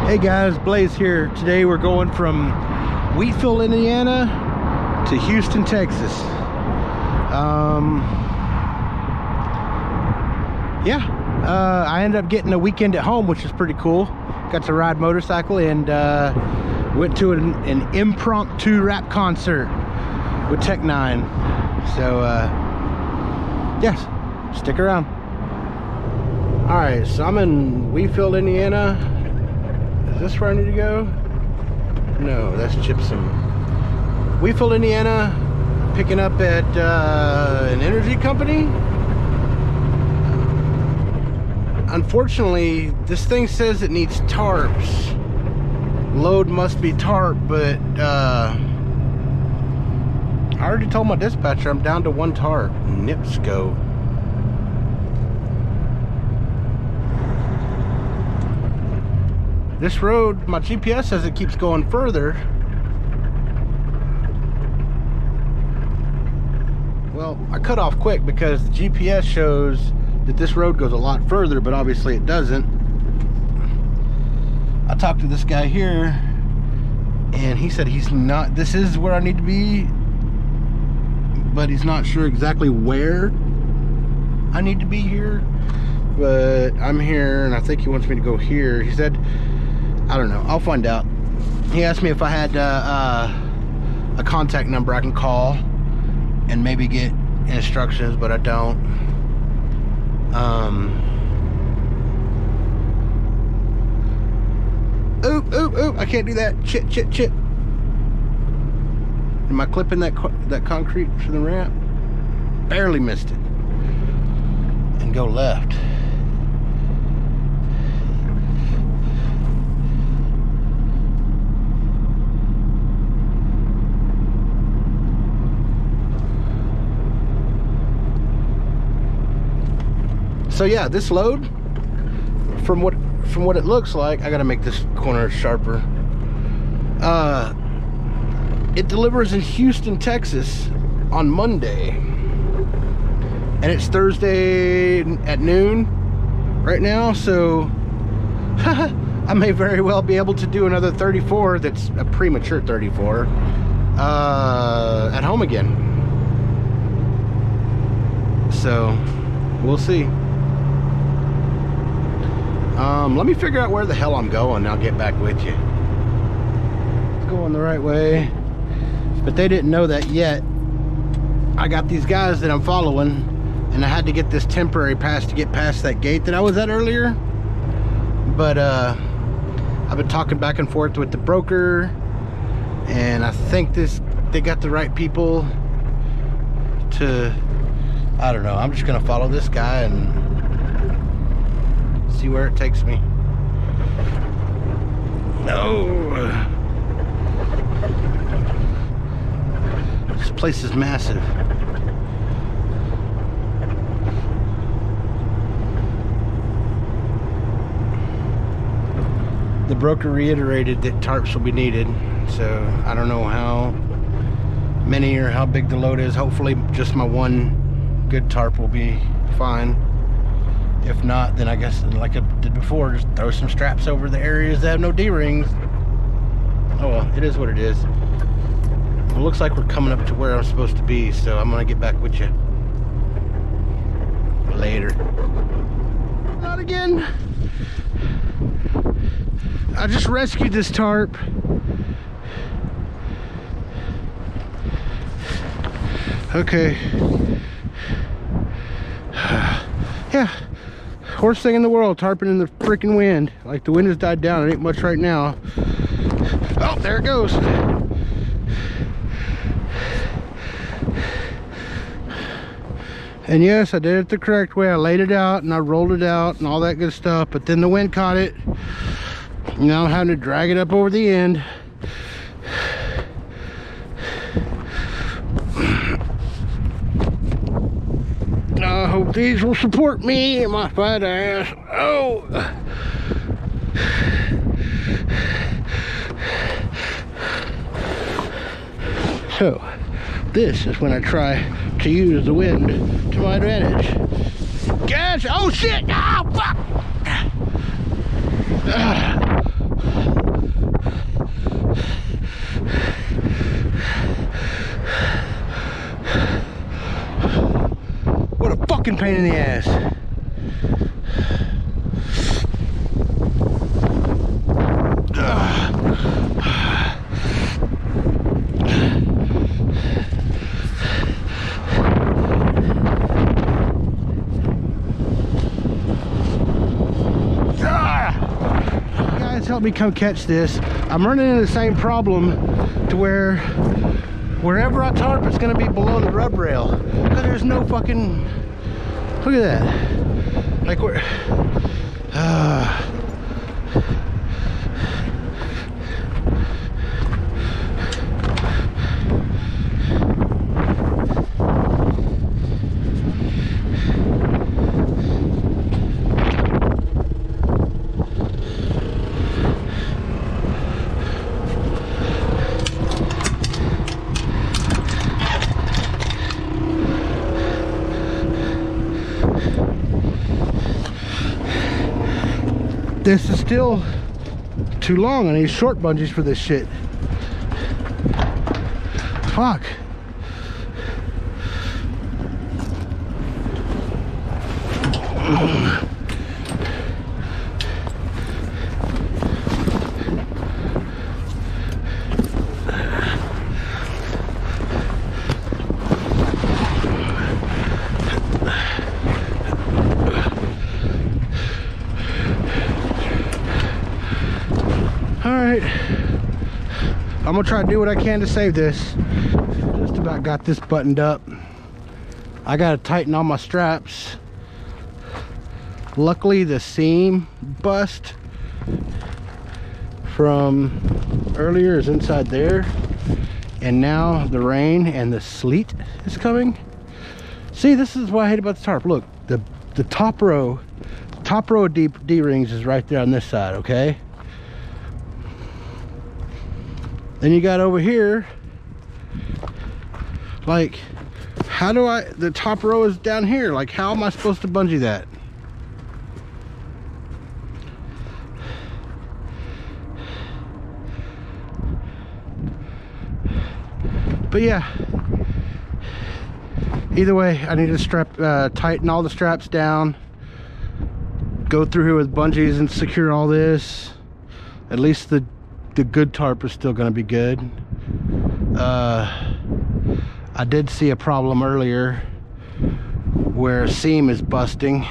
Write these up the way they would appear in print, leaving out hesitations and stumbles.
Hey guys, Blaze here. Today we're going from Wheatville, Indiana to Houston, Texas. I ended up getting a weekend at home, which is pretty cool. Got to ride motorcycle and went to an impromptu rap concert with Tech 9. So yes, stick around. All right, so I'm in Wheatville, Indiana. Is this where I need to go? No, that's Gypsum. Wheatville, Indiana, picking up at an energy company. Unfortunately, this thing says it needs tarps. Load must be tarp, but I already told my dispatcher I'm down to one tarp. Nipsco. This road, my GPS says it keeps going further. Well, I cut off quick because the GPS shows that this road goes a lot further, but obviously it doesn't. I talked to this guy here and he said he's not, this is where I need to be, but he's not sure exactly where I need to be here. But I'm here and I think he wants me to go here. He said, I don't know, I'll find out. He asked me if I had a contact number I can call and maybe get instructions, but I don't. Oop, I can't do that. Chit. Am I clipping that concrete for the ramp? Barely missed it. And go left. So yeah, this load, from what it looks like, I gotta make this corner sharper. It delivers in Houston, Texas on Monday, and it's Thursday at noon right now. So I may very well be able to do another 34. That's a premature 34 at home again. So we'll see. Let me figure out where the hell I'm going and I'll get back with you. It's going the right way, but they didn't know that yet. I got these guys that I'm following and I had to get this temporary pass to get past that gate that I was at earlier. But I've been talking back and forth with the broker and I think they got the right people to, I don't know, I'm just gonna follow this guy and see where it takes me. No. This place is massive. The broker reiterated that tarps will be needed, so I don't know how many or how big the load is. Hopefully just my one good tarp will be fine. If not, then I guess, like I did before, just throw some straps over the areas that have no D-rings. Oh well, it is what it is. Well, it looks like we're coming up to where I'm supposed to be, so I'm gonna get back with you later. Not again. I just rescued this tarp. Okay. Yeah. Worst thing in the world, tarping in the freaking wind. Like, the wind has died down. It ain't much right now. Oh, there it goes. And yes, I did it the correct way. I laid it out and I rolled it out and all that good stuff. But then the wind caught it. Now I'm having to drag it up over the end. I hope these will support me and my fat ass. Oh! So, this is when I try to use the wind to my advantage. Gas! Oh shit! Oh fuck! pain in the ass. Guys, help me come catch this. I'm running into the same problem to where wherever I tarp, it's gonna be below the rub rail. Because there's no fucking, look at that. Like we're, this is still too long. I need short bungees for this shit. Fuck. Alright, I'm gonna try to do what I can to save this. Just about got this buttoned up. I gotta tighten all my straps. Luckily the seam bust from earlier is inside there, and now the rain and the sleet is coming. See, this is what I hate about the tarp. Look, the top row of D-rings is right there on this side, okay? Then you got over here, like, how do I, the top row is down here. Like, how am I supposed to bungee that? But yeah, either way, I need to tighten all the straps down, go through here with bungees and secure all this. At least the good tarp is still going to be good. I did see a problem earlier where a seam is busting,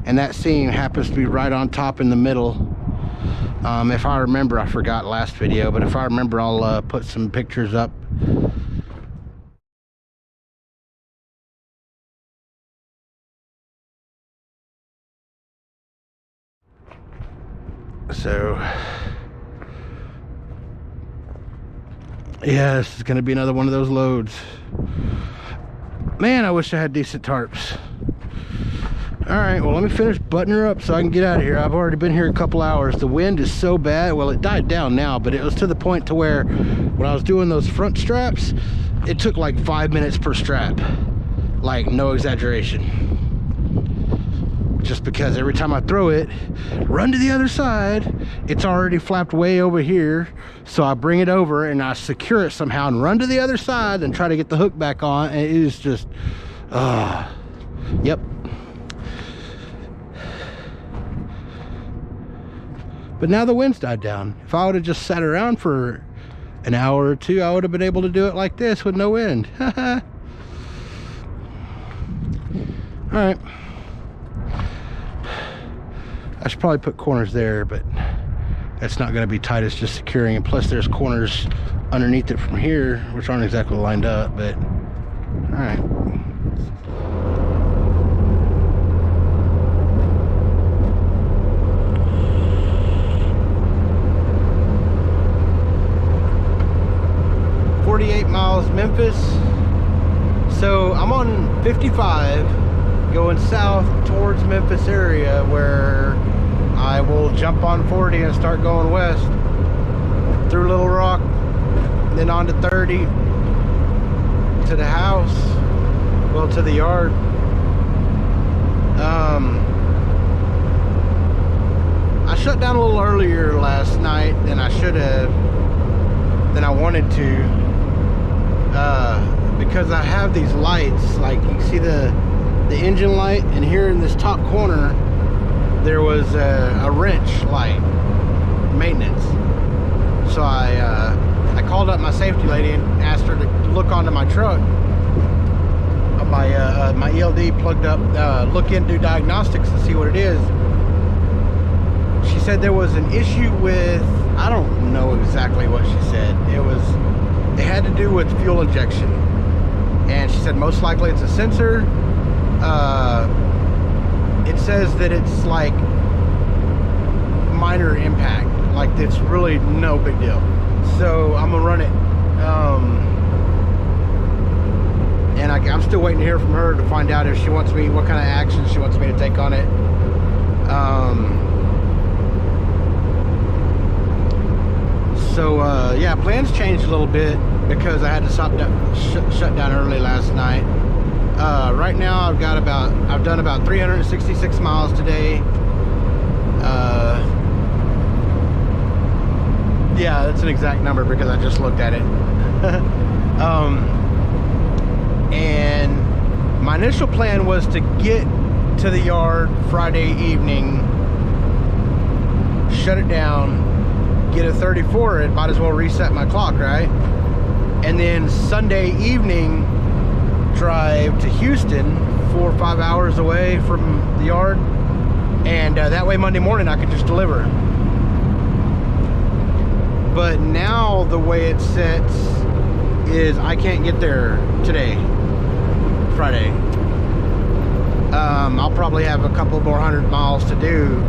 and that seam happens to be right on top in the middle. If I remember, I forgot last video, but if I remember, I'll put some pictures up. So yeah, this is gonna be another one of those loads. Man, I wish I had decent tarps. All right, well, let me finish buttoning her up so I can get out of here. I've already been here a couple hours. The wind is so bad. Well, it died down now, but it was to the point to where when I was doing those front straps, it took like 5 minutes per strap. Like, no exaggeration. Just because every time I throw it, run to the other side, it's already flapped way over here. So I bring it over and I secure it somehow and run to the other side and try to get the hook back on. And it is just, yep. But now the wind's died down. If I would have just sat around for an hour or two, I would have been able to do it like this with no wind. All right. I should probably put corners there, but that's not going to be tight. It's just securing, and plus there's corners underneath it from here, which aren't exactly lined up, but all right. Miles Memphis. So I'm on 55 going south towards Memphis area, where I will jump on 40 and start going west through Little Rock, then on to 30 to the house, well, to the yard. I shut down a little earlier last night than I should have, than I wanted to, because I have these lights. Like, you see the the engine light, and here in this top corner there was a wrench light maintenance. So I called up my safety lady and asked her to look onto my truck, my ELD plugged up, look into diagnostics and see what it is. She said there was an issue with, I don't know exactly what she said. It had to do with fuel injection, and she said most likely it's a sensor. It says that it's like minor impact, like it's really no big deal. So I'm gonna run it, and I'm still waiting to hear from her to find out if she wants me, what kind of action she wants me to take on it. Yeah, plans changed a little bit because I had to shut down early last night. Right now I've done about 366 miles today. Yeah, that's an exact number because I just looked at it. And my initial plan was to get to the yard Friday evening, shut it down, get a 34. It might as well reset my clock, right? And then Sunday evening drive to Houston, 4 or 5 hours away from the yard, and that way Monday morning I could just deliver. But now the way it sets is I can't get there today, Friday. I'll probably have a couple more 100 miles to do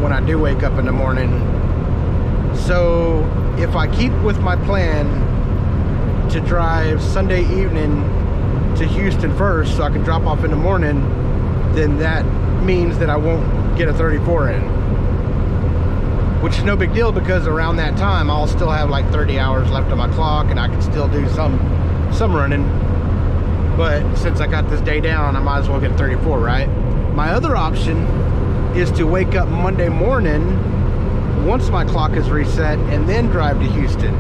when I do wake up in the morning. So if I keep with my plan to drive Sunday evening to Houston first so I can drop off in the morning, then that means that I won't get a 34 in, which is no big deal because around that time I'll still have like 30 hours left on my clock and I can still do some running. But since I got this day down, I might as well get a 34, right? My other option is to wake up Monday morning once my clock is reset and then drive to Houston.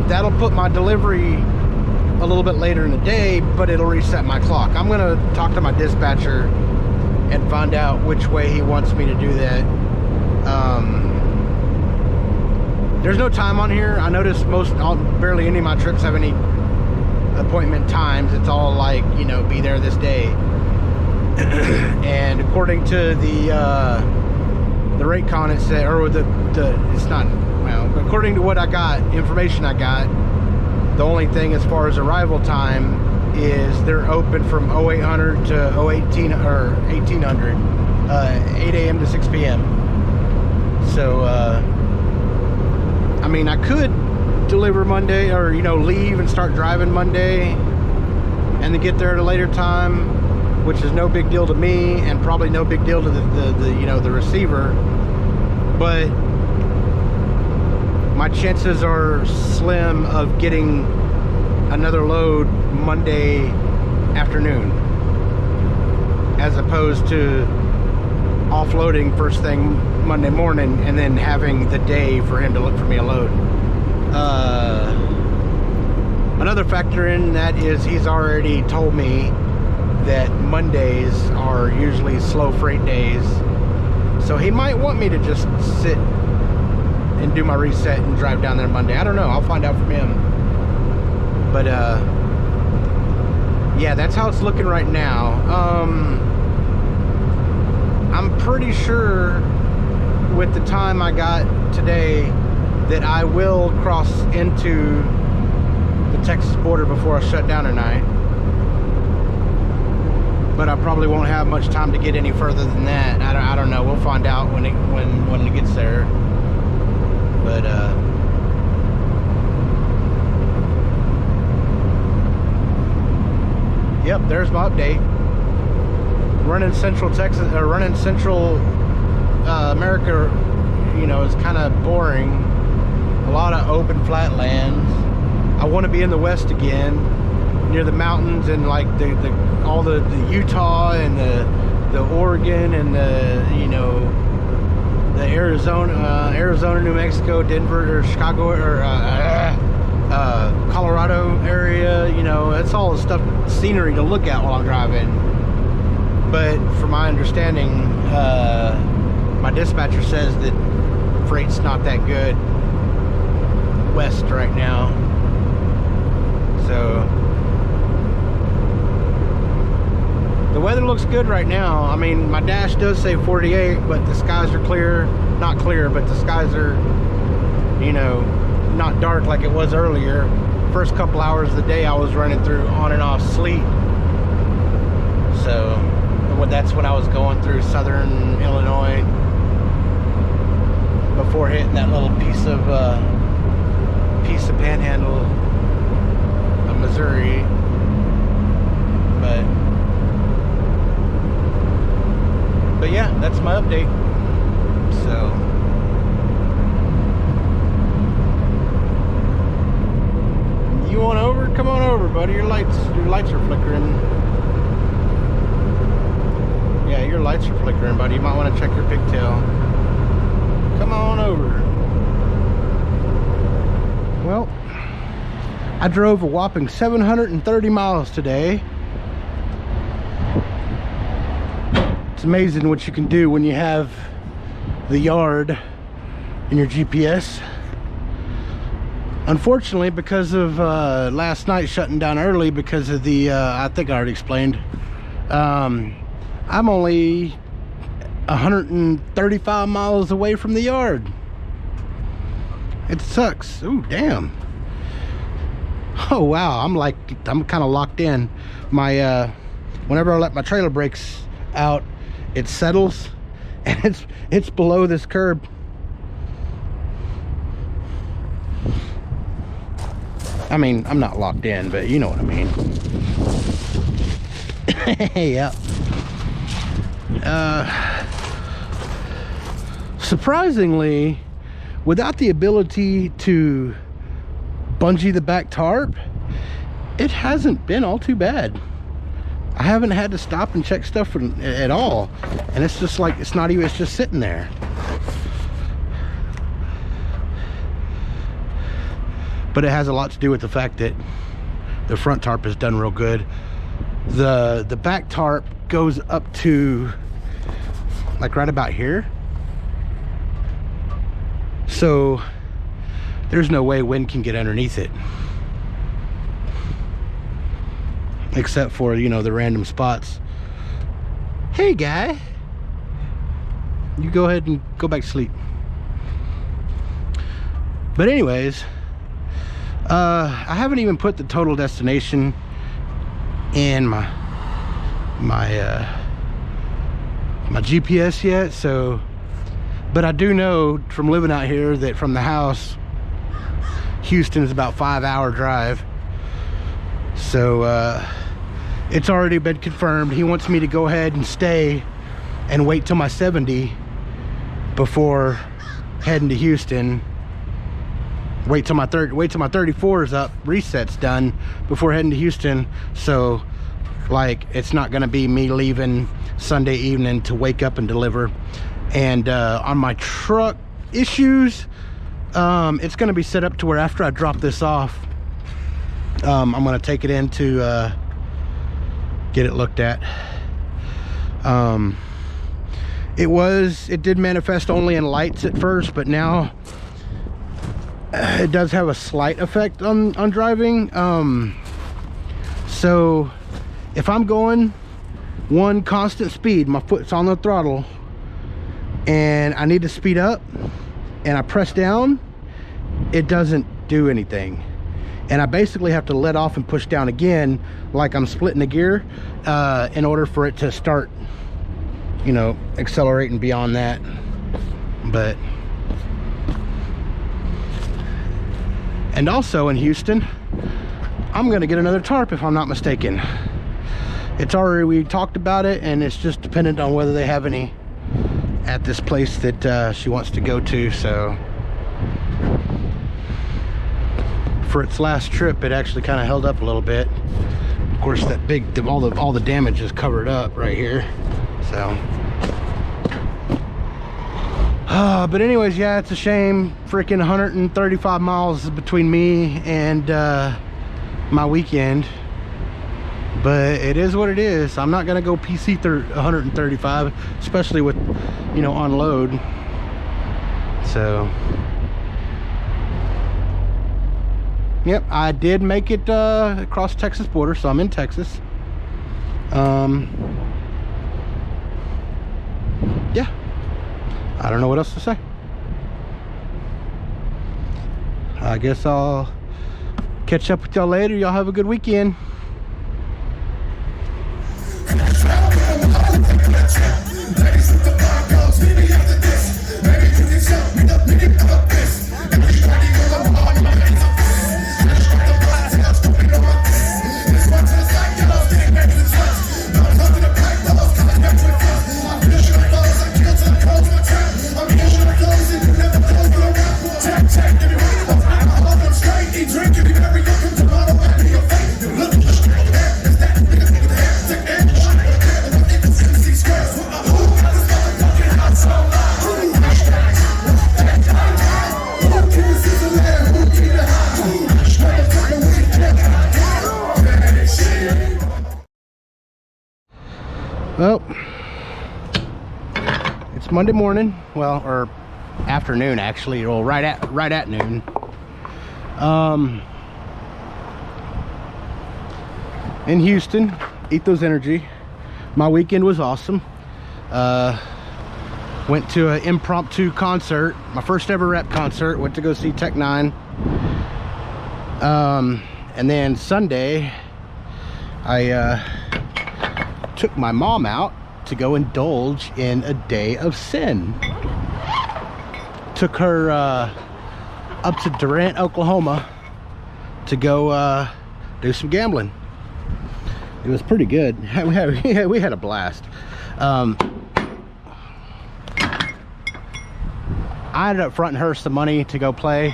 That'll put my delivery a little bit later in the day, but it'll reset my clock. I'm gonna talk to my dispatcher and find out which way he wants me to do that. There's no time on here. I noticed barely any of my trips have any appointment times. It's all like, you know, be there this day. And according to the rate con, it said, or it's not, well, but according to what I got, information I got, the only thing as far as arrival time is they're open from 0800 to 1800, 8 a.m. to 6 p.m. So, I mean, I could deliver Monday, or, you know, leave and start driving Monday and then get there at a later time, which is no big deal to me and probably no big deal to the you know, the receiver. But my chances are slim of getting another load Monday afternoon, as opposed to offloading first thing Monday morning and then having the day for him to look for me a load. Another factor in that is he's already told me that Mondays are usually slow freight days, so he might want me to just sit and do my reset and drive down there Monday. I don't know, I'll find out from him. But yeah, that's how it's looking right now. I'm pretty sure with the time I got today that I will cross into the Texas border before I shut down tonight. But I probably won't have much time to get any further than that. I don't know. We'll find out when it gets there. But yep, there's my update. Running Central Texas, or running Central America, you know, is kind of boring. A lot of open flat lands. I want to be in the West again, near the mountains and like all the Utah and the Oregon and the, you know, the Arizona, New Mexico, Denver, or Chicago, or Colorado area. You know, it's all the stuff, scenery to look at while I'm driving. But from my understanding, my dispatcher says that freight's not that good west right now. So the weather looks good right now. I mean, my dash does say 48, but the skies are clear. Not clear, but the skies are, you know, not dark like it was earlier. First couple hours of the day I was running through on and off sleet. So that's when I was going through southern Illinois before hitting that little piece of panhandle of Missouri. But yeah, that's my update. So you want over? Come on over, buddy. Your lights are flickering. Yeah, your lights are flickering, buddy. You might want to check your pigtail. Come on over. Well, I drove a whopping 730 miles today. It's amazing what you can do when you have the yard in your GPS. Unfortunately, because of last night shutting down early because of the, I think I already explained, I'm only 135 miles away from the yard. It sucks. Ooh, damn. Oh, wow. I'm kind of locked in. My, whenever I let my trailer brakes out, it settles, and it's below this curb. I mean, I'm not locked in, but you know what I mean. Yeah. Surprisingly, without the ability to bungee the back tarp, it hasn't been all too bad. I haven't had to stop and check stuff at all, and it's just like, it's not even, it's just sitting there. But it has a lot to do with the fact that the front tarp is done real good. The back tarp goes up to like right about here, so there's no way wind can get underneath it, except for, you know, the random spots. Hey guy, you go ahead and go back to sleep. But anyways, I haven't even put the total destination in my GPS yet, so, but I do know from living out here that from the house, Houston is about 5-hour drive. So it's already been confirmed. He wants me to go ahead and stay and wait till my 70 before heading to Houston. Wait till my 34 is up, reset's done before heading to Houston. So like, it's not gonna be me leaving Sunday evening to wake up and deliver. And on my truck issues, it's gonna be set up to where after I drop this off, I'm gonna take it in to get it looked at. It did manifest only in lights at first, but now it does have a slight effect on driving. So if I'm going one constant speed, my foot's on the throttle, and I need to speed up and I press down, it doesn't do anything, and I basically have to let off and push down again like I'm splitting the gear in order for it to start, you know, accelerating beyond that. But and also in Houston, I'm gonna get another tarp if I'm not mistaken. It's already, we talked about it, and it's just dependent on whether they have any at this place that she wants to go to. So for its last trip, it actually kind of held up a little bit. Of course, that big, all the damage is covered up right here. So but anyways, yeah, it's a shame. Freaking 135 miles between me and my weekend. but it is what it is. I'm not gonna go PC 135, especially with, you know, on load. So yep, I did make it across Texas border, so I'm in Texas. Yeah, I don't know what else to say. I guess I'll catch up with y'all later. Y'all have a good weekend. Well, it's Monday morning, well, or afternoon actually, well, right at noon. In Houston, Ethos Energy. My weekend was awesome. Went to an impromptu concert, my first ever rep concert. Went to go see Tech 9. And then Sunday, I took my mom out to go indulge in a day of sin. Took her up to Durant, Oklahoma to go do some gambling. It was pretty good. We had a blast. I ended up fronting her some money to go play,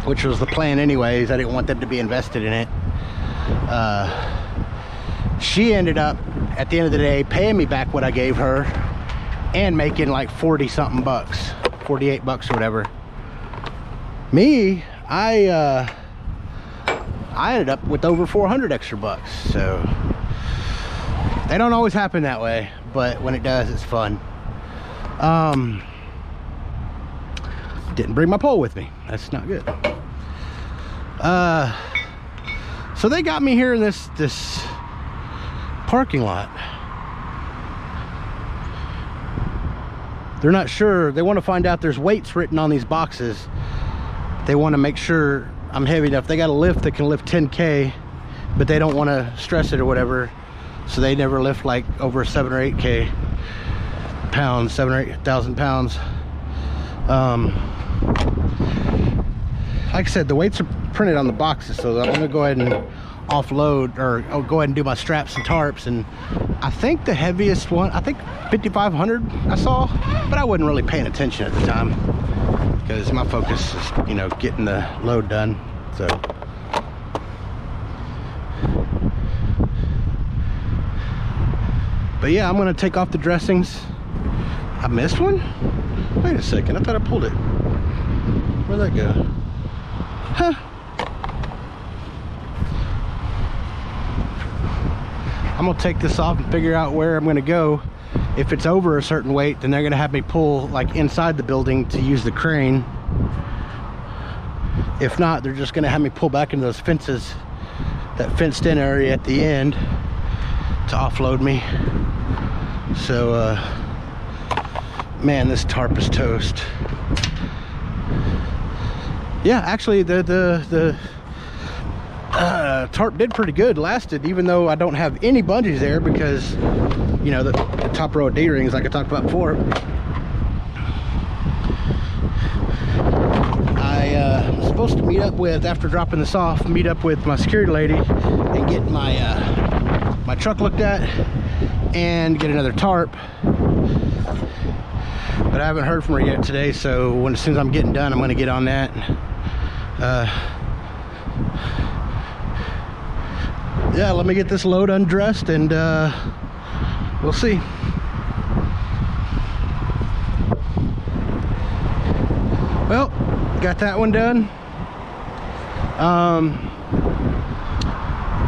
which was the plan anyways. I didn't want them to be invested in it. She ended up, at the end of the day, paying me back what I gave her and making like 40 something bucks, 48 bucks or whatever. Me, I ended up with over 400 extra bucks. So they don't always happen that way, but when it does, it's fun. Didn't bring my pole with me. That's not good. So they got me here in this parking lot. They're not sure. They want to find out there's weights written on these boxes. They want to make sure I'm heavy enough. They got a lift that can lift 10K, but they don't want to stress it or whatever. So they never lift like over 7 or 8K pounds, 7 or 8,000 pounds. Like I said, the weights are printed on the boxes, so I'm gonna go ahead and offload, or I'll go ahead and do my straps and tarps. And I think the heaviest one, I think 5,500 I saw, but I wasn't really paying attention at the time because my focus is, you know, getting the load done. So but yeah, I'm gonna take off the dressings. I missed one? Wait a second, I thought I pulled it. Where'd that go? Huh. I'm gonna take this off and figure out where I'm gonna go. If it's over a certain weight, then they're gonna have me pull like inside the building to use the crane. If not, they're just gonna have me pull back into those fences, that fenced in area at the end, to offload me. So man, this tarp is toast. Yeah, actually the tarp did pretty good, lasted, even though I don't have any bungees there because, you know, the top row of D-rings, like I talked about before. I was supposed to meet up with, after dropping this off, meet up with my security lady and get my my truck looked at and get another tarp, but I haven't heard from her yet today. So as soon as I'm getting done, I'm going to get on that. Yeah, let me get this load undressed and we'll see. Well, got that one done.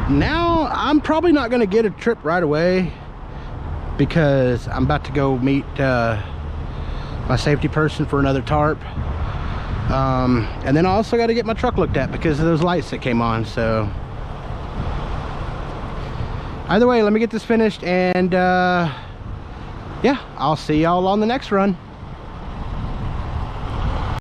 Now I'm probably not going to get a trip right away because I'm about to go meet my safety person for another tarp, and then I also got to get my truck looked at because of those lights that came on. So either way, let me get this finished, and yeah, I'll see y'all on the next run.